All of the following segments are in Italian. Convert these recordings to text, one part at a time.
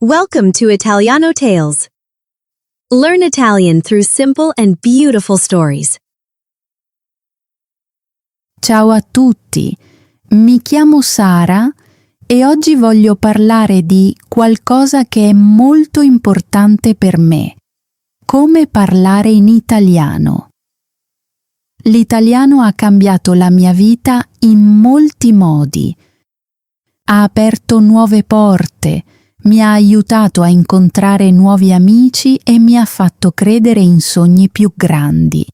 Welcome to Italiano Tales. Learn Italian through simple and beautiful stories. Ciao a tutti, mi chiamo Sara e oggi voglio parlare di qualcosa che è molto importante per me: come parlare in italiano. L'italiano ha cambiato la mia vita in molti modi. Ha aperto nuove porte, mi ha aiutato a incontrare nuovi amici e mi ha fatto credere in sogni più grandi.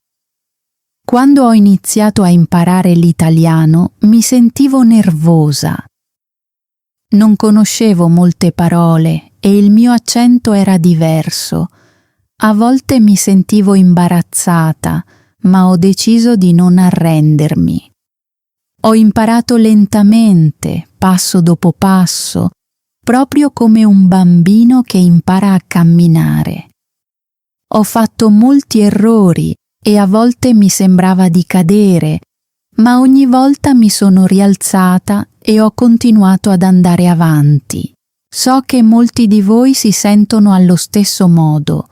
Quando ho iniziato a imparare l'italiano mi sentivo nervosa. Non conoscevo molte parole e il mio accento era diverso. A volte mi sentivo imbarazzata, ma ho deciso di non arrendermi. Ho imparato lentamente, passo dopo passo, proprio come un bambino che impara a camminare. Ho fatto molti errori e a volte mi sembrava di cadere, ma ogni volta mi sono rialzata e ho continuato ad andare avanti. So che molti di voi si sentono allo stesso modo.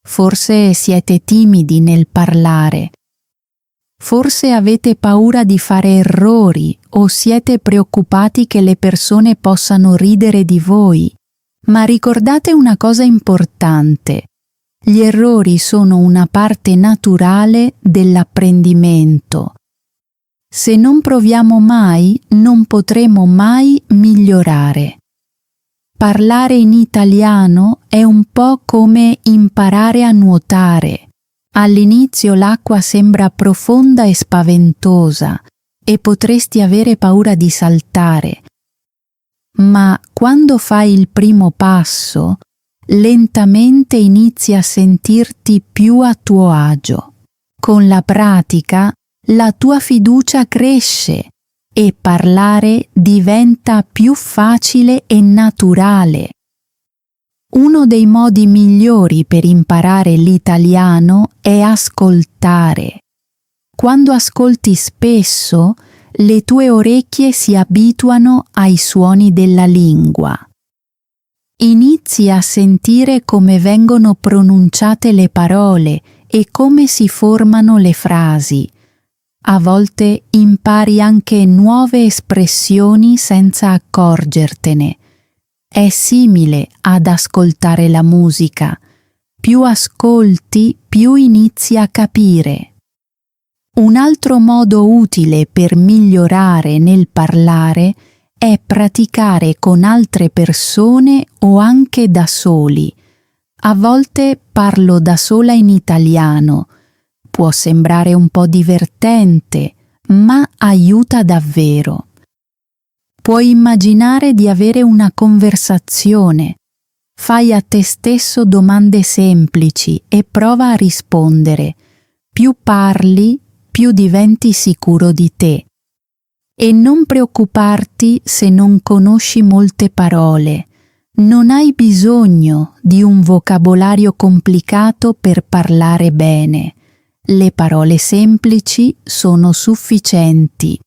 Forse siete timidi nel parlare. Forse avete paura di fare errori o siete preoccupati che le persone possano ridere di voi. Ma ricordate una cosa importante: gli errori sono una parte naturale dell'apprendimento. Se non proviamo mai, non potremo mai migliorare. Parlare in italiano è un po' come imparare a nuotare. All'inizio l'acqua sembra profonda e spaventosa e potresti avere paura di saltare. Ma quando fai il primo passo, lentamente inizi a sentirti più a tuo agio. Con la pratica, la tua fiducia cresce e parlare diventa più facile e naturale. Uno dei modi migliori per imparare l'italiano è ascoltare. Quando ascolti spesso, le tue orecchie si abituano ai suoni della lingua. Inizi a sentire come vengono pronunciate le parole e come si formano le frasi. A volte impari anche nuove espressioni senza accorgertene. È simile ad ascoltare la musica. Più ascolti, più inizi a capire. Un altro modo utile per migliorare nel parlare è praticare con altre persone o anche da soli. A volte parlo da sola in italiano. Può sembrare un po' divertente, ma aiuta davvero. Puoi immaginare di avere una conversazione. Fai a te stesso domande semplici e prova a rispondere. Più parli, più diventi sicuro di te. E non preoccuparti se non conosci molte parole. Non hai bisogno di un vocabolario complicato per parlare bene. Le parole semplici sono sufficienti.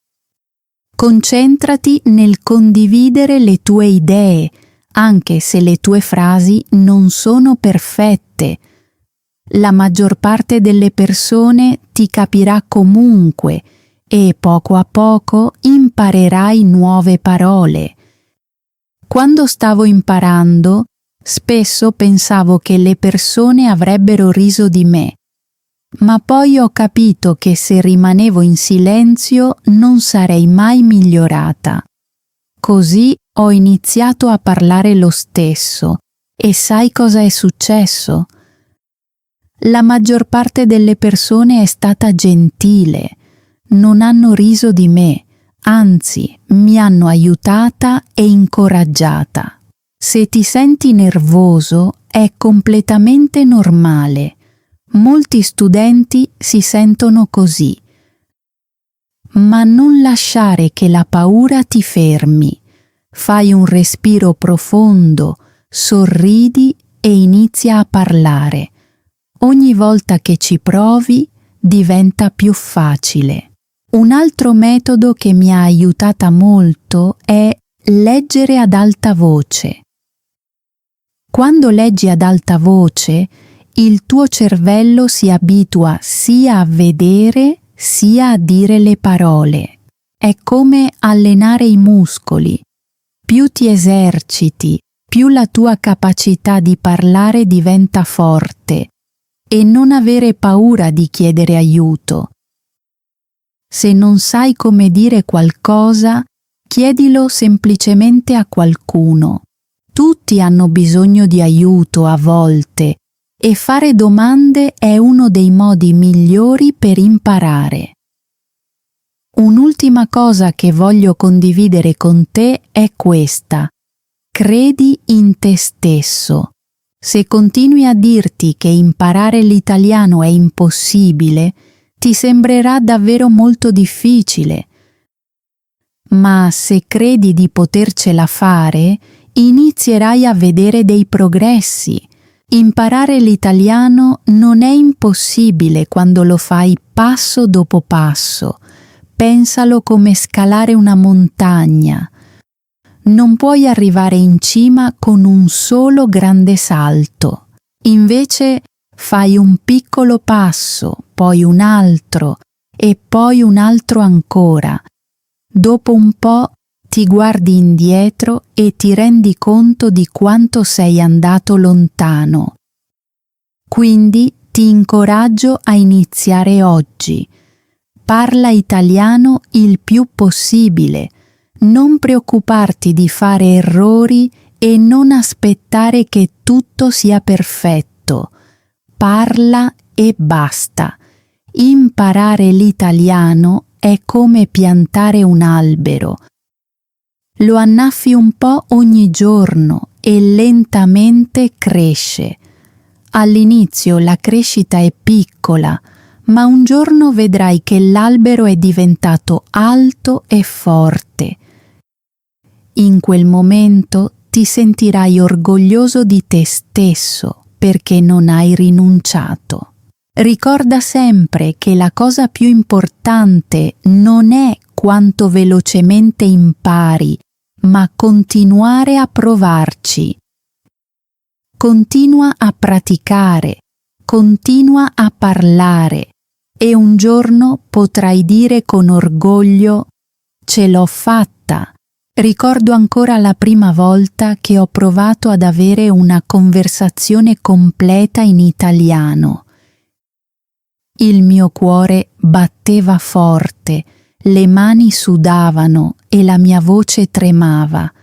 Concentrati nel condividere le tue idee, anche se le tue frasi non sono perfette. La maggior parte delle persone ti capirà comunque e poco a poco imparerai nuove parole. Quando stavo imparando, spesso pensavo che le persone avrebbero riso di me. Ma poi ho capito che se rimanevo in silenzio non sarei mai migliorata. Così ho iniziato a parlare lo stesso e sai cosa è successo? La maggior parte delle persone è stata gentile, non hanno riso di me, anzi mi hanno aiutata e incoraggiata. Se ti senti nervoso è completamente normale. Molti studenti si sentono così. Ma non lasciare che la paura ti fermi. Fai un respiro profondo, sorridi e inizia a parlare. Ogni volta che ci provi diventa più facile. Un altro metodo che mi ha aiutata molto è leggere ad alta voce. quando leggi ad alta voce, il tuo cervello si abitua sia a vedere sia a dire le parole. È come allenare i muscoli. Più ti eserciti, più la tua capacità di parlare diventa forte e non avere paura di chiedere aiuto. Se non sai come dire qualcosa, chiedilo semplicemente a qualcuno. Tutti hanno bisogno di aiuto a volte e fare domande è uno dei modi migliori per imparare. Un'ultima cosa che voglio condividere con te è questa. Credi in te stesso. Se continui a dirti che imparare l'italiano è impossibile, ti sembrerà davvero molto difficile. Ma se credi di potercela fare, inizierai a vedere dei progressi. Imparare l'italiano non è impossibile quando lo fai passo dopo passo. Pensalo come scalare una montagna. Non puoi arrivare in cima con un solo grande salto. Invece fai un piccolo passo, poi un altro e poi un altro ancora. Dopo un po' ti guardi indietro e ti rendi conto di quanto sei andato lontano. Quindi ti incoraggio a iniziare oggi. Parla italiano il più possibile. Non preoccuparti di fare errori e non aspettare che tutto sia perfetto. Parla e basta. Imparare l'italiano è come piantare un albero. Lo annaffi un po' ogni giorno e lentamente cresce. All'inizio la crescita è piccola, ma un giorno vedrai che l'albero è diventato alto e forte. In quel momento ti sentirai orgoglioso di te stesso perché non hai rinunciato. Ricorda sempre che la cosa più importante non è quanto velocemente impari, ma continuare a provarci. Continua a praticare, continua a parlare e un giorno potrai dire con orgoglio: ce l'ho fatta. Ricordo ancora la prima volta che ho provato ad avere una conversazione completa in italiano. Il mio cuore batteva forte, le mani sudavano e la mia voce tremava.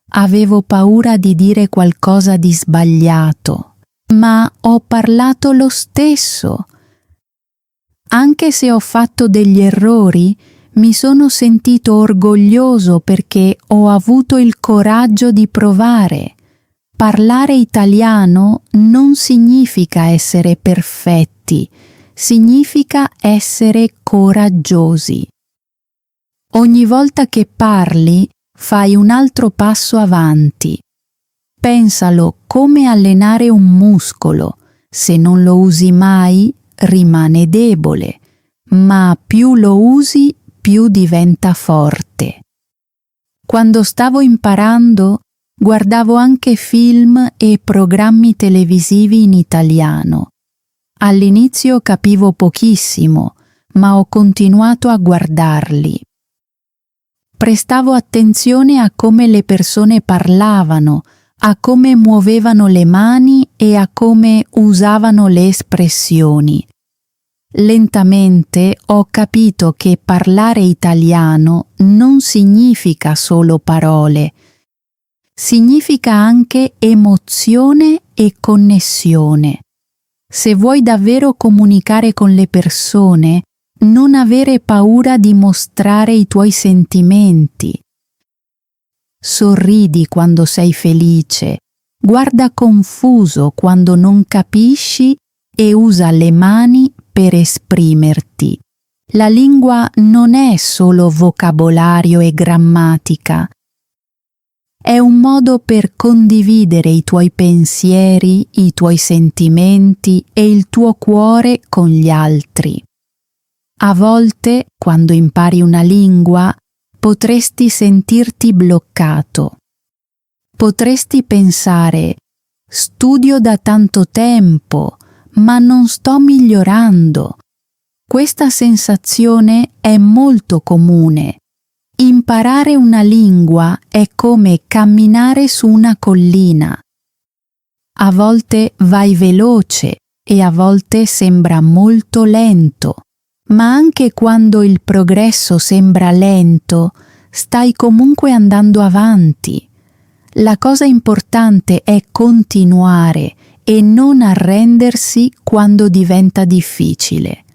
Avevo paura di dire qualcosa di sbagliato, ma ho parlato lo stesso. Anche se ho fatto degli errori, mi sono sentito orgoglioso perché ho avuto il coraggio di provare. Parlare italiano non significa essere perfetti, significa essere coraggiosi. Ogni volta che parli, fai un altro passo avanti. Pensalo come allenare un muscolo. Se non lo usi mai, rimane debole, ma più lo usi, più diventa forte. Quando stavo imparando, guardavo anche film e programmi televisivi in italiano. All'inizio capivo pochissimo, ma ho continuato a guardarli. Prestavo attenzione a come le persone parlavano, a come muovevano le mani e a come usavano le espressioni. Lentamente ho capito che parlare italiano non significa solo parole, significa anche emozione e connessione. Se vuoi davvero comunicare con le persone, non avere paura di mostrare i tuoi sentimenti. Sorridi quando sei felice, guarda confuso quando non capisci e usa le mani per esprimerti. La lingua non è solo vocabolario e grammatica. È un modo per condividere i tuoi pensieri, i tuoi sentimenti e il tuo cuore con gli altri. A volte, quando impari una lingua, potresti sentirti bloccato. Potresti pensare: Studio da tanto tempo, ma non sto migliorando. Questa sensazione è molto comune. Imparare una lingua è come camminare su una collina. A volte vai veloce e a volte sembra molto lento, ma anche quando il progresso sembra lento, stai comunque andando avanti. La cosa importante è continuare e non arrendersi quando diventa difficile.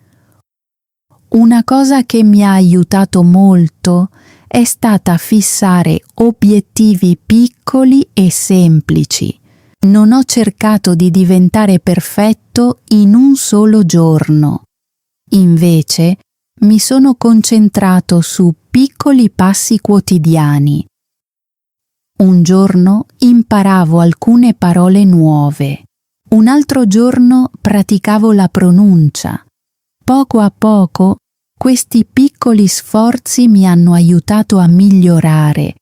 Una cosa che mi ha aiutato molto è stata fissare obiettivi piccoli e semplici. Non ho cercato di diventare perfetto in un solo giorno. Invece, mi sono concentrato su piccoli passi quotidiani. Un giorno imparavo alcune parole nuove. Un altro giorno praticavo la pronuncia. Poco a poco, questi piccoli sforzi mi hanno aiutato a migliorare.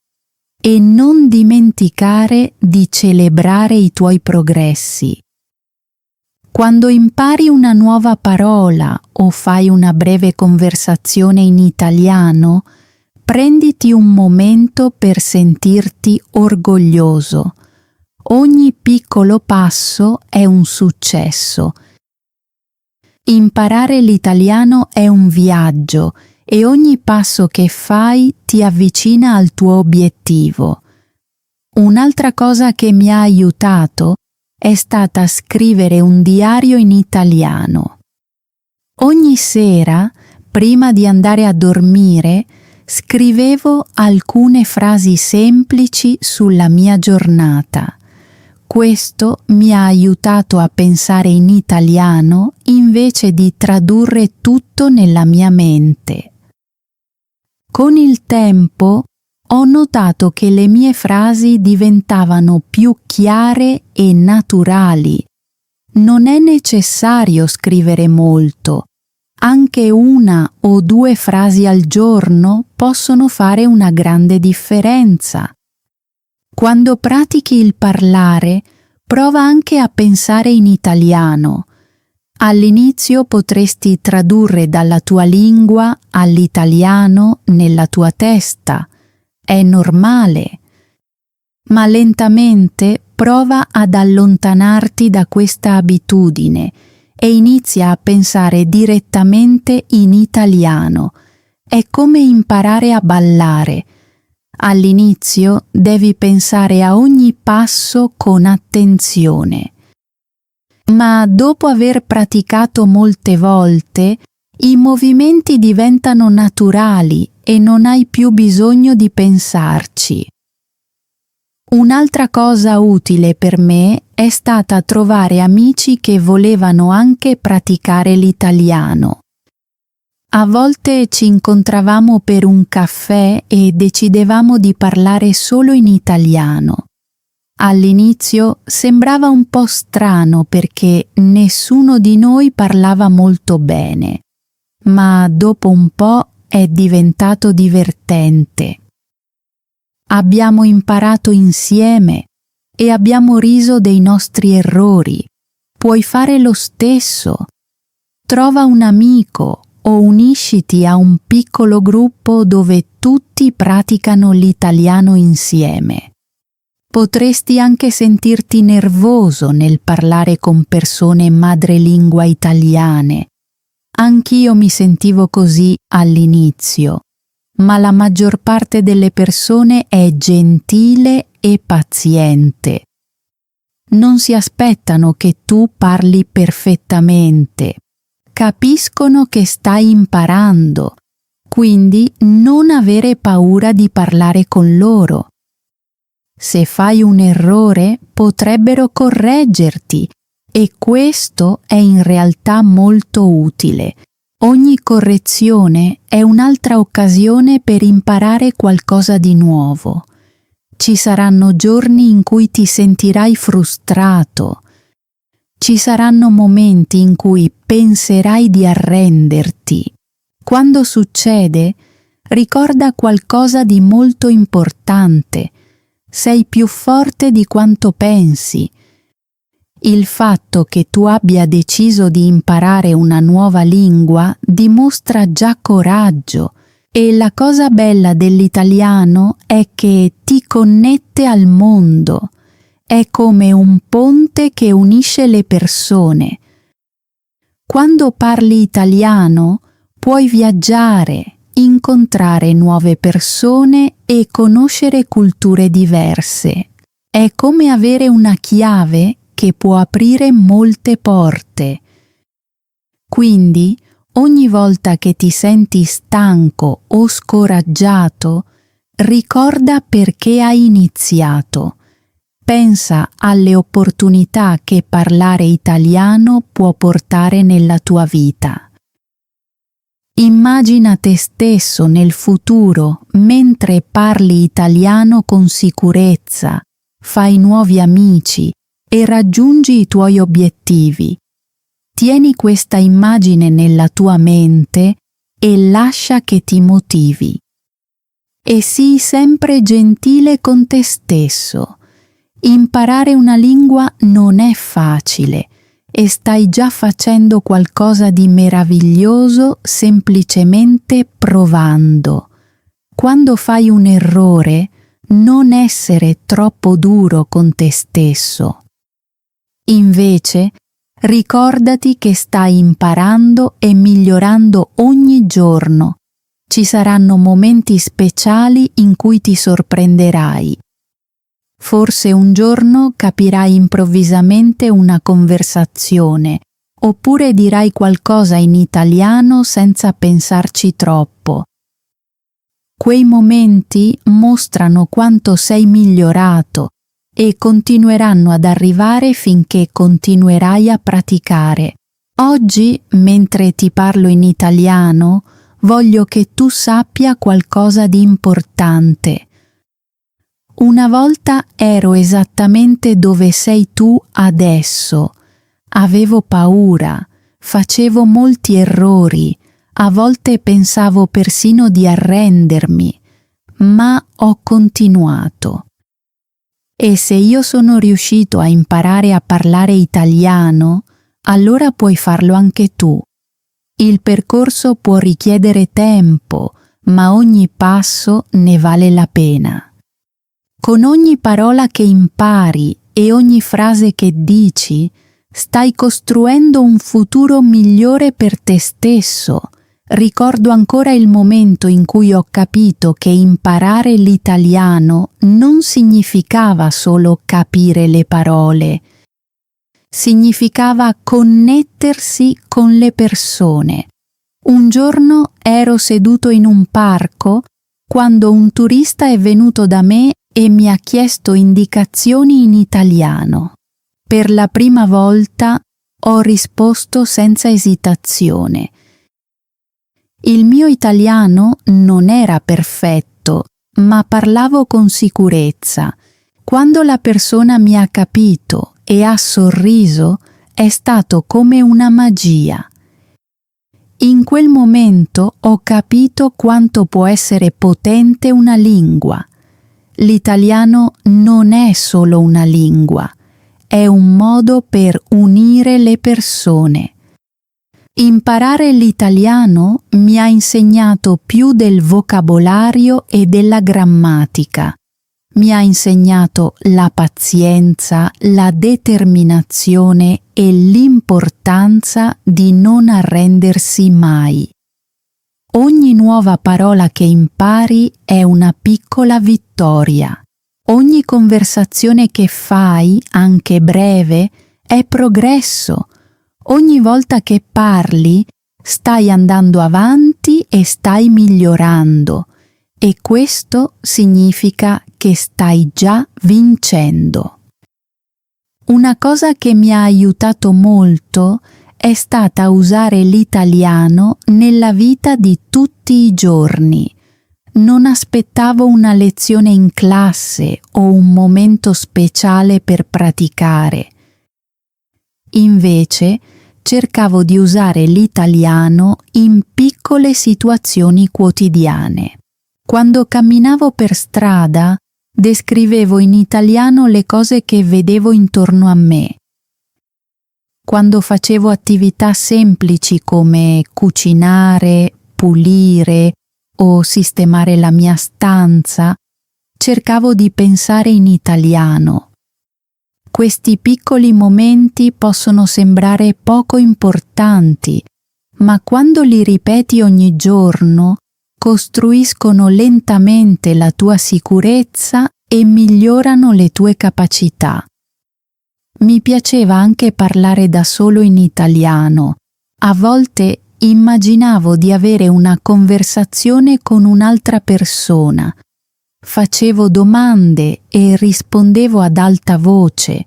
E non dimenticare di celebrare i tuoi progressi. Quando impari una nuova parola o fai una breve conversazione in italiano, prenditi un momento per sentirti orgoglioso. Ogni piccolo passo è un successo. Imparare l'italiano è un viaggio e ogni passo che fai ti avvicina al tuo obiettivo. Un'altra cosa che mi ha aiutato è stata scrivere un diario in italiano. Ogni sera, prima di andare a dormire, scrivevo alcune frasi semplici sulla mia giornata. Questo mi ha aiutato a pensare in italiano invece di tradurre tutto nella mia mente. Con il tempo ho notato che le mie frasi diventavano più chiare e naturali. Non è necessario scrivere molto. Anche una o due frasi al giorno possono fare una grande differenza. Quando pratichi il parlare, prova anche a pensare in italiano. All'inizio potresti tradurre dalla tua lingua all'italiano nella tua testa. È normale. Ma lentamente prova ad allontanarti da questa abitudine e inizia a pensare direttamente in italiano. È come imparare a ballare. All'inizio devi pensare a ogni passo con attenzione. Ma dopo aver praticato molte volte, i movimenti diventano naturali e non hai più bisogno di pensarci. Un'altra cosa utile per me è stata trovare amici che volevano anche praticare l'italiano. A volte ci incontravamo per un caffè e decidevamo di parlare solo in italiano. All'inizio sembrava un po' strano perché nessuno di noi parlava molto bene, ma dopo un po' è diventato divertente. Abbiamo imparato insieme e abbiamo riso dei nostri errori. Puoi fare lo stesso. Trova un amico o unisciti a un piccolo gruppo dove tutti praticano l'italiano insieme. Potresti anche sentirti nervoso nel parlare con persone madrelingua italiane. Anch'io mi sentivo così all'inizio, ma la maggior parte delle persone è gentile e paziente. Non si aspettano che tu parli perfettamente. Capiscono che stai imparando, quindi non avere paura di parlare con loro. Se fai un errore, potrebbero correggerti e questo è in realtà molto utile. Ogni correzione è un'altra occasione per imparare qualcosa di nuovo. Ci saranno giorni in cui ti sentirai frustrato. Ci saranno momenti in cui penserai di arrenderti. Quando succede, ricorda qualcosa di molto importante. Sei più forte di quanto pensi. Il fatto che tu abbia deciso di imparare una nuova lingua dimostra già coraggio, e la cosa bella dell'italiano è che ti connette al mondo. È come un ponte che unisce le persone. Quando parli italiano puoi viaggiare, incontrare nuove persone e conoscere culture diverse. È come avere una chiave che può aprire molte porte. Quindi, ogni volta che ti senti stanco o scoraggiato, ricorda perché hai iniziato. Pensa alle opportunità che parlare italiano può portare nella tua vita. Immagina te stesso nel futuro mentre parli italiano con sicurezza, fai nuovi amici e raggiungi i tuoi obiettivi. Tieni questa immagine nella tua mente e lascia che ti motivi. E sii sempre gentile con te stesso. Imparare una lingua non è facile e stai già facendo qualcosa di meraviglioso semplicemente provando. Quando fai un errore, non essere troppo duro con te stesso. Invece, ricordati che stai imparando e migliorando ogni giorno. Ci saranno momenti speciali in cui ti sorprenderai. Forse un giorno capirai improvvisamente una conversazione, oppure dirai qualcosa in italiano senza pensarci troppo. Quei momenti mostrano quanto sei migliorato e continueranno ad arrivare finché continuerai a praticare. Oggi, mentre ti parlo in italiano, voglio che tu sappia qualcosa di importante. Una volta ero esattamente dove sei tu adesso. Avevo paura, facevo molti errori, a volte pensavo persino di arrendermi, ma ho continuato. E se io sono riuscito a imparare a parlare italiano, allora puoi farlo anche tu. Il percorso può richiedere tempo, ma ogni passo ne vale la pena. Con ogni parola che impari e ogni frase che dici, stai costruendo un futuro migliore per te stesso. Ricordo ancora il momento in cui ho capito che imparare l'italiano non significava solo capire le parole. Significava connettersi con le persone. Un giorno ero seduto in un parco quando un turista è venuto da me e mi ha chiesto indicazioni in italiano. Per la prima volta ho risposto senza esitazione. Il mio italiano non era perfetto, ma parlavo con sicurezza. Quando la persona mi ha capito e ha sorriso, è stato come una magia. In quel momento ho capito quanto può essere potente una lingua. L'italiano non è solo una lingua, è un modo per unire le persone. Imparare l'italiano mi ha insegnato più del vocabolario e della grammatica. Mi ha insegnato la pazienza, la determinazione e l'importanza di non arrendersi mai. Ogni nuova parola che impari è una piccola vittoria. Ogni conversazione che fai, anche breve, è progresso. Ogni volta che parli, stai andando avanti e stai migliorando. E questo significa che stai già vincendo. Una cosa che mi ha aiutato molto è stata usare l'italiano nella vita di tutti i giorni. Non aspettavo una lezione in classe o un momento speciale per praticare. Invece, cercavo di usare l'italiano in piccole situazioni quotidiane. Quando camminavo per strada, descrivevo in italiano le cose che vedevo intorno a me. quando facevo attività semplici come cucinare, pulire o sistemare la mia stanza, cercavo di pensare in italiano. Questi piccoli momenti possono sembrare poco importanti, ma quando li ripeti ogni giorno, costruiscono lentamente la tua sicurezza e migliorano le tue capacità. Mi piaceva anche parlare da solo in italiano. A volte immaginavo di avere una conversazione con un'altra persona. Facevo domande e rispondevo ad alta voce.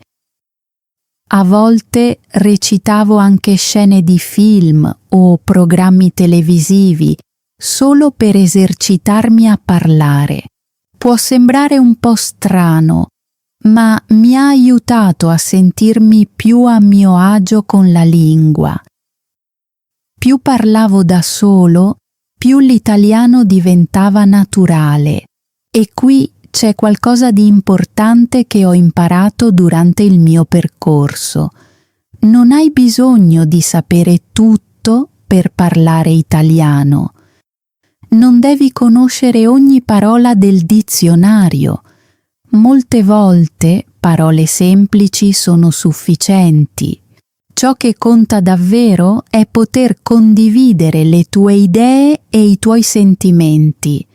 A volte recitavo anche scene di film o programmi televisivi solo per esercitarmi a parlare. Può sembrare un po' strano, ma mi ha aiutato a sentirmi più a mio agio con la lingua. Più parlavo da solo, più l'italiano diventava naturale. E qui c'è qualcosa di importante che ho imparato durante il mio percorso. Non hai bisogno di sapere tutto per parlare italiano. Non devi conoscere ogni parola del dizionario. Molte volte parole semplici sono sufficienti. Ciò che conta davvero è poter condividere le tue idee e i tuoi sentimenti.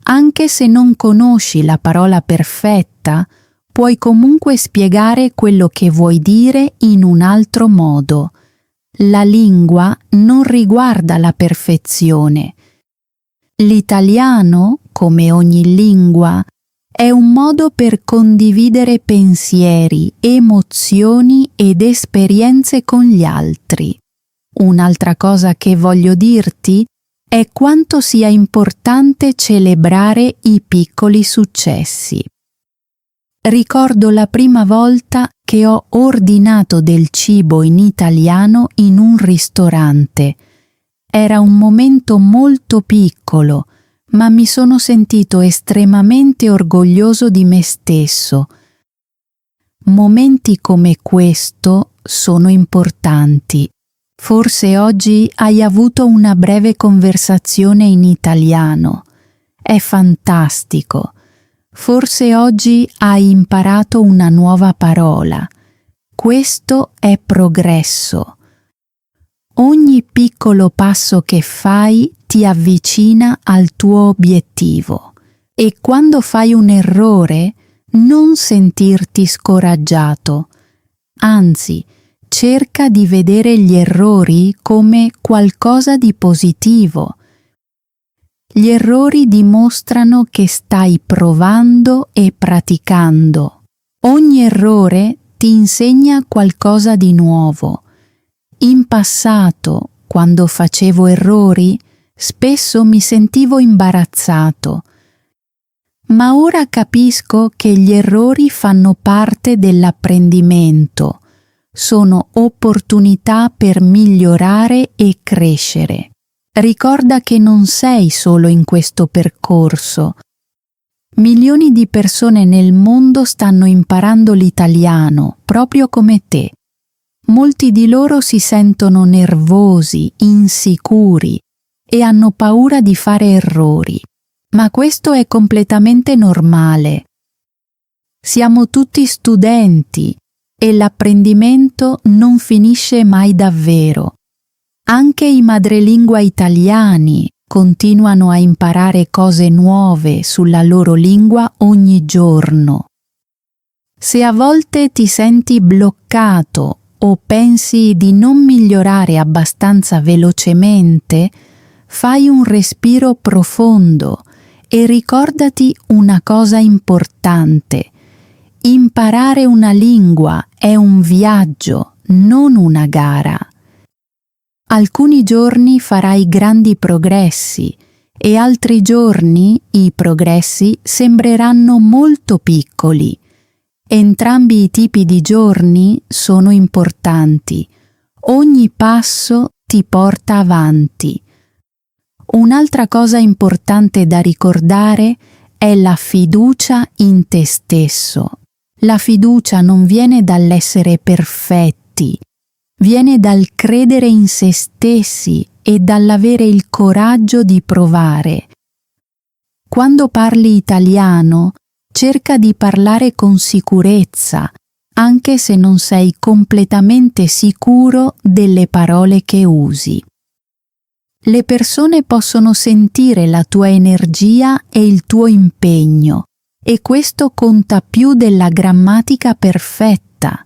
Anche se non conosci la parola perfetta, puoi comunque spiegare quello che vuoi dire in un altro modo. La lingua non riguarda la perfezione. L'italiano, come ogni lingua, è un modo per condividere pensieri, emozioni ed esperienze con gli altri. Un'altra cosa che voglio dirti è quanto sia importante celebrare i piccoli successi. Ricordo la prima volta che ho ordinato del cibo in italiano in un ristorante. Era un momento molto piccolo, ma mi sono sentito estremamente orgoglioso di me stesso. Momenti come questo sono importanti. Forse oggi hai avuto una breve conversazione in italiano. È fantastico. Forse oggi hai imparato una nuova parola. Questo è progresso. Ogni piccolo passo che fai ti avvicina al tuo obiettivo. E quando fai un errore, non sentirti scoraggiato. Anzi, cerca di vedere gli errori come qualcosa di positivo. Gli errori dimostrano che stai provando e praticando. Ogni errore ti insegna qualcosa di nuovo. In passato, quando facevo errori, spesso mi sentivo imbarazzato. Ma ora capisco che gli errori fanno parte dell'apprendimento. Sono opportunità per migliorare e crescere. Ricorda che non sei solo in questo percorso. Milioni di persone nel mondo stanno imparando l'italiano, proprio come te. Molti di loro si sentono nervosi, insicuri e hanno paura di fare errori. Ma questo è completamente normale. Siamo tutti studenti e l'apprendimento non finisce mai davvero. Anche i madrelingua italiani continuano a imparare cose nuove sulla loro lingua ogni giorno. Se a volte ti senti bloccato o pensi di non migliorare abbastanza velocemente, fai un respiro profondo e ricordati una cosa importante. Imparare una lingua è un viaggio, non una gara. Alcuni giorni farai grandi progressi e altri giorni i progressi sembreranno molto piccoli. Entrambi i tipi di giorni sono importanti. Ogni passo ti porta avanti. Un'altra cosa importante da ricordare è la fiducia in te stesso. La fiducia non viene dall'essere perfetti tutti. Viene dal credere in se stessi e dall'avere il coraggio di provare. Quando parli italiano, cerca di parlare con sicurezza, anche se non sei completamente sicuro delle parole che usi. Le persone possono sentire la tua energia e il tuo impegno, e questo conta più della grammatica perfetta.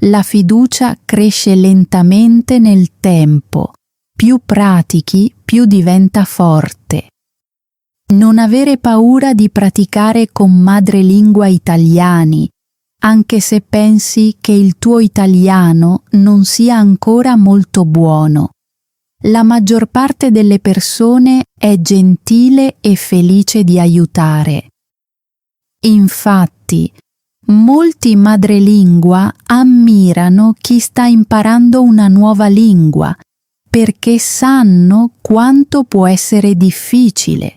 La fiducia cresce lentamente nel tempo. Più pratichi, più diventa forte. Non avere paura di praticare con madrelingua italiani, anche se pensi che il tuo italiano non sia ancora molto buono. La maggior parte delle persone è gentile e felice di aiutare. Infatti, molti madrelingua ammirano chi sta imparando una nuova lingua, perché sanno quanto può essere difficile.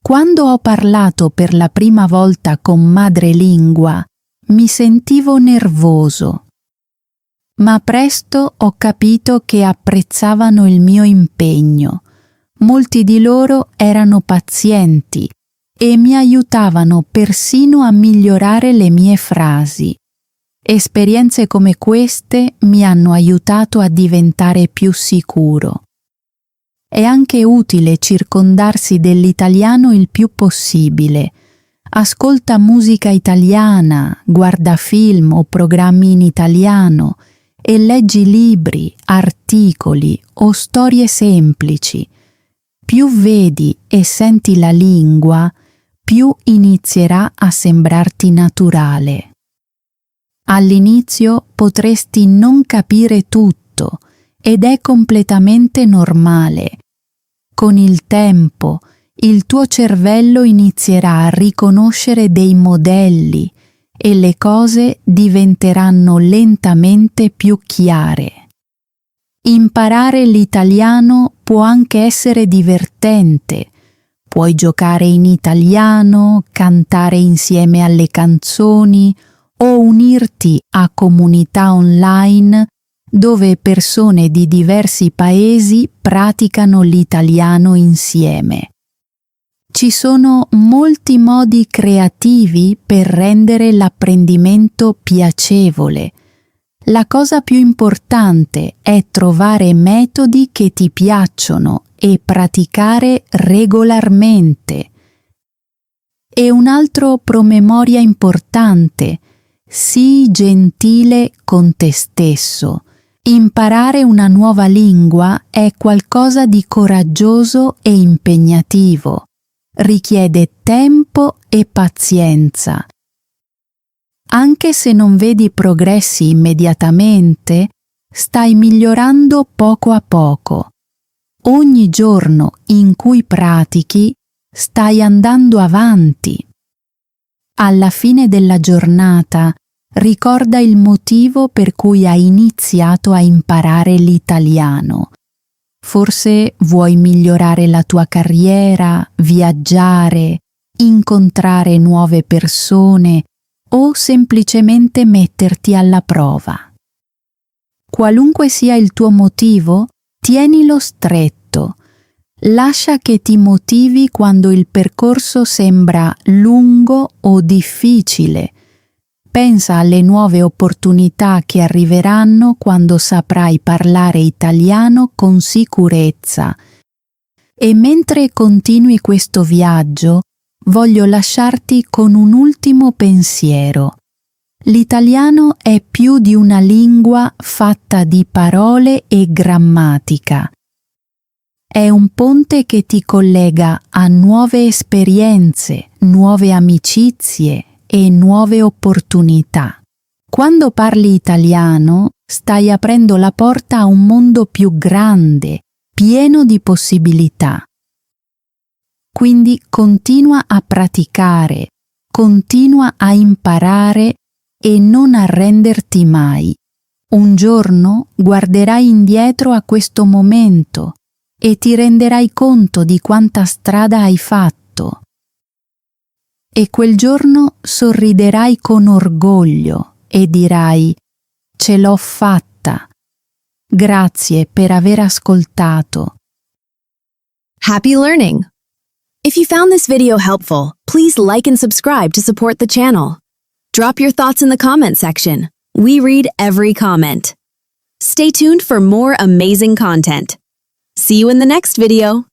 Quando ho parlato per la prima volta con madrelingua, mi sentivo nervoso. Ma presto ho capito che apprezzavano il mio impegno. Molti di loro erano pazienti e mi aiutavano persino a migliorare le mie frasi. Esperienze come queste mi hanno aiutato a diventare più sicuro. È anche utile circondarsi dell'italiano il più possibile. Ascolta musica italiana, guarda film o programmi in italiano e leggi libri, articoli o storie semplici. Più vedi e senti la lingua, più inizierà a sembrarti naturale. All'inizio potresti non capire tutto ed è completamente normale. Con il tempo, il tuo cervello inizierà a riconoscere dei modelli e le cose diventeranno lentamente più chiare. Imparare l'italiano può anche essere divertente. Puoi giocare in italiano, cantare insieme alle canzoni o unirti a comunità online dove persone di diversi paesi praticano l'italiano insieme. Ci sono molti modi creativi per rendere l'apprendimento piacevole. La cosa più importante è trovare metodi che ti piacciono e praticare regolarmente. E un altro promemoria importante: sii gentile con te stesso. Imparare una nuova lingua è qualcosa di coraggioso e impegnativo. Richiede tempo e pazienza. Anche se non vedi progressi immediatamente, stai migliorando poco a poco. Ogni giorno in cui pratichi, stai andando avanti. Alla fine della giornata, ricorda il motivo per cui hai iniziato a imparare l'italiano. Forse vuoi migliorare la tua carriera, viaggiare, incontrare nuove persone o semplicemente metterti alla prova. Qualunque sia il tuo motivo, tienilo stretto. Lascia che ti motivi quando il percorso sembra lungo o difficile. Pensa alle nuove opportunità che arriveranno quando saprai parlare italiano con sicurezza. E mentre continui questo viaggio, voglio lasciarti con un ultimo pensiero. L'italiano è più di una lingua fatta di parole e grammatica. È un ponte che ti collega a nuove esperienze, nuove amicizie e nuove opportunità. Quando parli italiano, stai aprendo la porta a un mondo più grande, pieno di possibilità. Quindi continua a praticare, continua a imparare e non arrenderti mai. Un giorno guarderai indietro a questo momento e ti renderai conto di quanta strada hai fatto. E quel giorno sorriderai con orgoglio e dirai: ce l'ho fatta. Grazie per aver ascoltato. Happy learning! If you found this video helpful, please like and subscribe to support the channel. Drop your thoughts in the comment section. We read every comment. Stay tuned for more amazing content. See you in the next video.